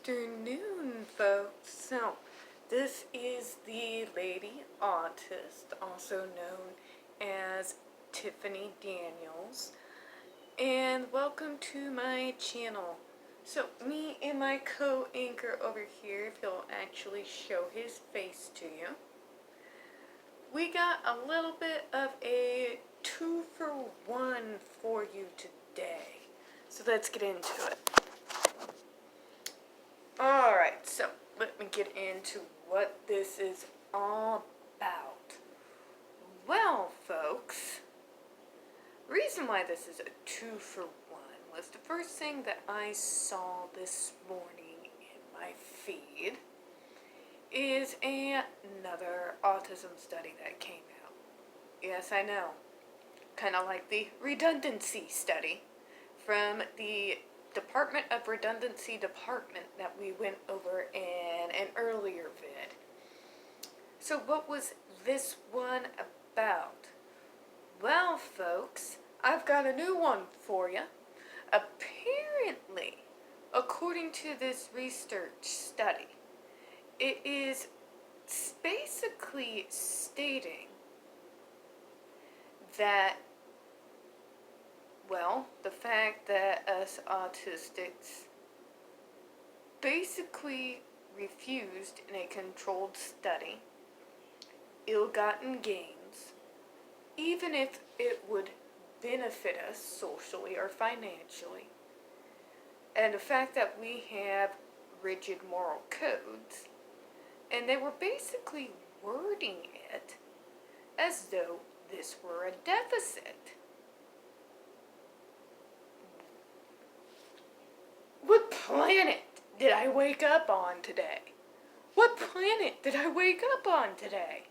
afternoon, folks. So, this is the Lady Autist, also known as Tiffany Daniels, and welcome to my channel. So, me and my co-anchor over here, if he'll actually show his face to you, we got a little bit of a 2-for-1 for you today. So let's get into it. Alright, so let me get into what this is all about. Well, folks, the reason why this is a 2-for-1 was the first thing that I saw this morning in my feed is another autism study that came out. Yes, I know. Kind of like the redundancy study from the Department of Redundancy department that we went over in an earlier vid. So what was this one about? Well, folks, I've got a new one for you. Apparently, according to this research study, it is basically stating that, well, the fact that us autistics basically refused in a controlled study ill-gotten gains, even if it would benefit us socially or financially, and the fact that we have rigid moral codes, and they were basically wording it as though this were a deficit. What planet did I wake up on today? What planet did I wake up on today?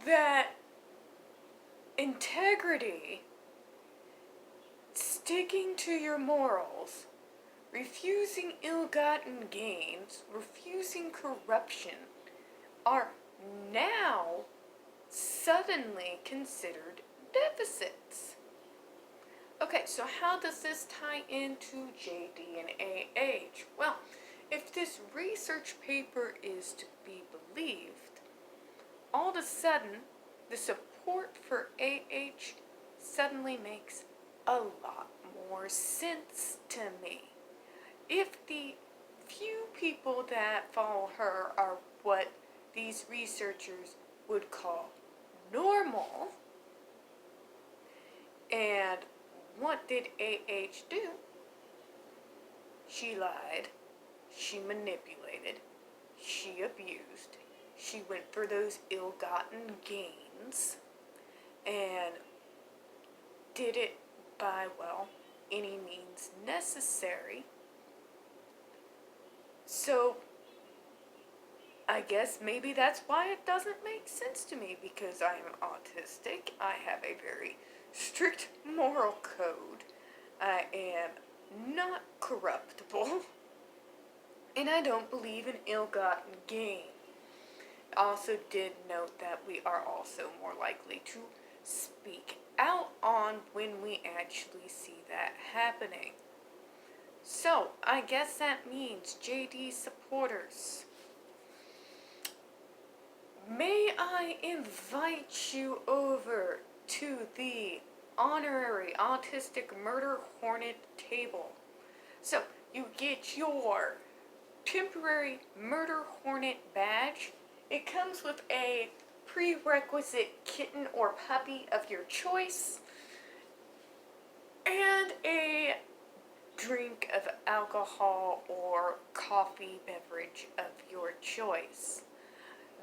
That integrity, sticking to your morals, refusing ill-gotten gains, refusing corruption, are now suddenly considered deficits. Okay, so how does this tie into JD and AH? Well, if this research paper is to be believed, all of a sudden, the support for AH suddenly makes a lot more sense to me. If the few people that follow her are what these researchers would call normal, and what did AH do? She lied, she manipulated, she abused, she went for those ill-gotten gains, and did it by, well, any means necessary. So, I guess maybe that's why it doesn't make sense to me, because I am autistic, I have a very strict moral code, I am not corruptible, and I don't believe in ill-gotten gain. Also did note that we are also more likely to speak out on when we actually see that happening. So, I guess that means JD supporters, may I invite you over to the honorary autistic murder hornet table. So, you get your temporary murder hornet badge. It comes with a prerequisite kitten or puppy of your choice, and a drink of alcohol or coffee beverage of your choice.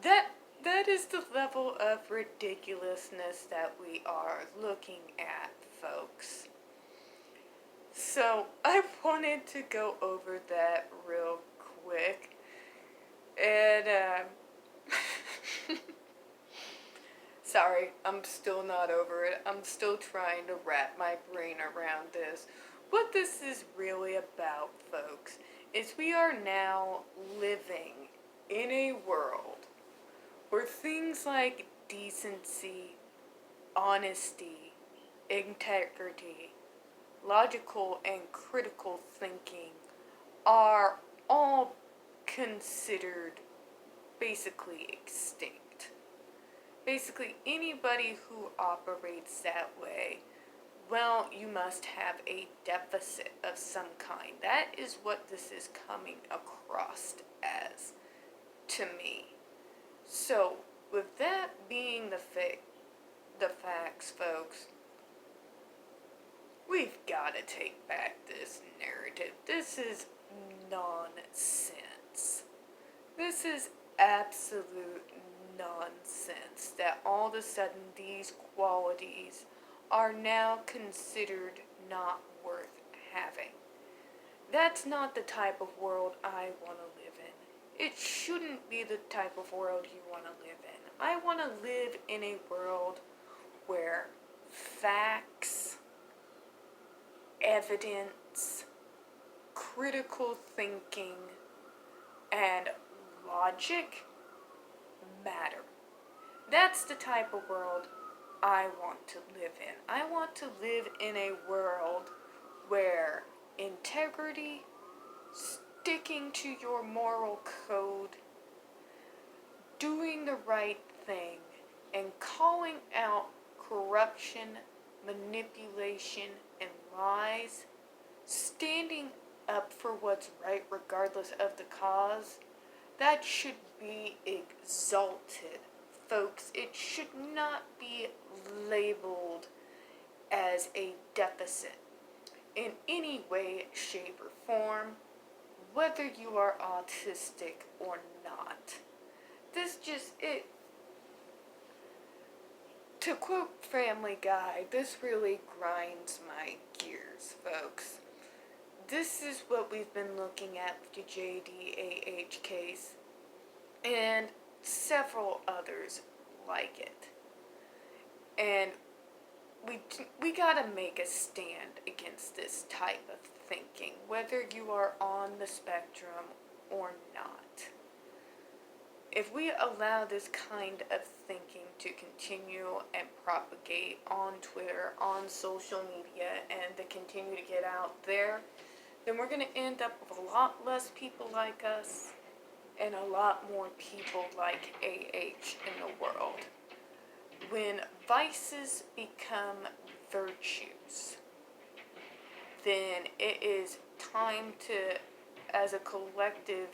That is the level of ridiculousness that we are looking at, folks. So, I wanted to go over that real quick, and, sorry, I'm still not over it. I'm still trying to wrap my brain around this. What this is really about, folks, is we are now living in a world where things like decency, honesty, integrity, logical and critical thinking are all considered basically extinct. Basically, anybody who operates that way, well, you must have a deficit of some kind. That is what this is coming across as to me. So, with that being the facts, folks, we've got to take back this narrative. This is nonsense. This is absolute nonsense that all of a sudden these qualities are now considered not worth having. That's not the type of world I want to live in. It shouldn't be the type of world you want to live in. I want to live in a world where facts, evidence, critical thinking, and logic matter. That's the type of world I want to live in. I want to live in a world where integrity, sticking to your moral code, doing the right thing, and calling out corruption, manipulation, and lies, standing up for what's right regardless of the cause, that should be exalted, folks. It should not be labeled as a deficit in any way, shape, or form, whether you are autistic or not. To quote Family Guy, this really grinds my gears, folks. This is what we've been looking at with the JDAH case and several others like it. And we gotta make a stand against this type of thinking, whether you are on the spectrum or not. If we allow this kind of thinking to continue and propagate on Twitter, on social media, and to continue to get out there, then we're going to end up with a lot less people like us and a lot more people like AH in the world. When vices become virtues, then it is time to, as a collective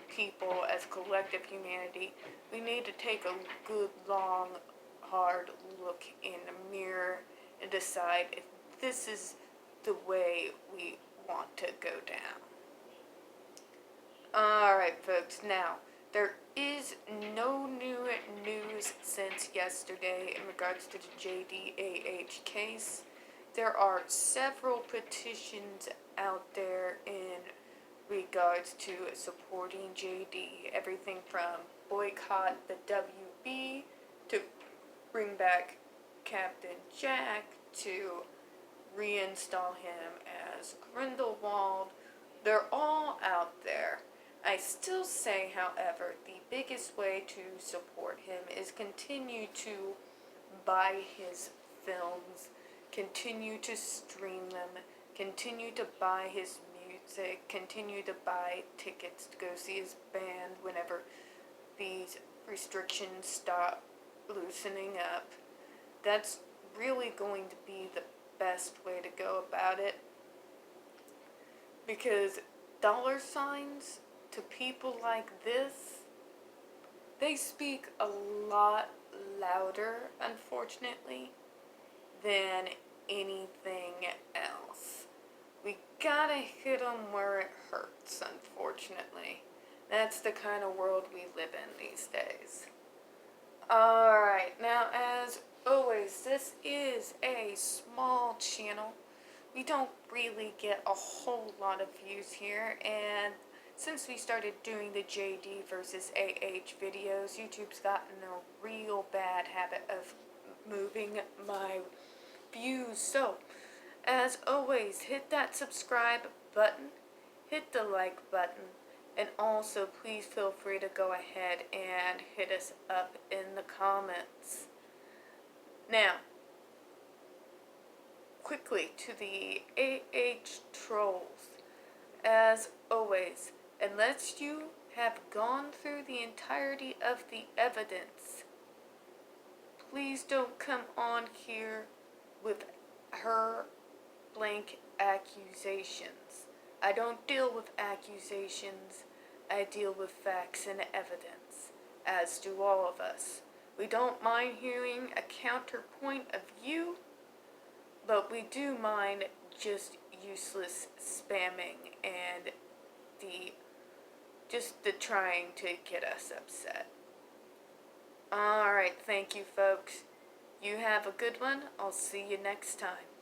people, as collective humanity, we need to take a good, long, hard look in the mirror and decide if this is the way we want to go down. Alright, folks, now, there is no new news since yesterday in regards to the JDAH case. There are several petitions out there in regards to supporting JD. Everything from boycott the WB to bring back Captain Jack to reinstall him as Grindelwald. They're all out there. I still say, however, the biggest way to support him is continue to buy his films, continue to stream them, continue to buy his music, continue to buy tickets to go see his band whenever these restrictions stop loosening up. That's really going to be the best way to go about it, because dollar signs to people like this, they speak a lot louder, unfortunately, than anything else. We gotta hit them where it hurts, unfortunately. That's the kind of world we live in these days. Alright, now as always, this is a small channel. We don't really get a whole lot of views here, and since we started doing the JD versus AH videos, YouTube's gotten a real bad habit of moving my views. So, as always, hit that subscribe button, hit the like button, and also please feel free to go ahead and hit us up in the comments. Now, quickly to the AH trolls. as always, unless you have gone through the entirety of the evidence, please don't come on here with her blank accusations. I don't deal with accusations, I deal with facts and evidence, as do all of us. We don't mind hearing a counterpoint of view, but we do mind just useless spamming and the trying to get us upset. Alright, thank you folks. You have a good one. I'll see you next time.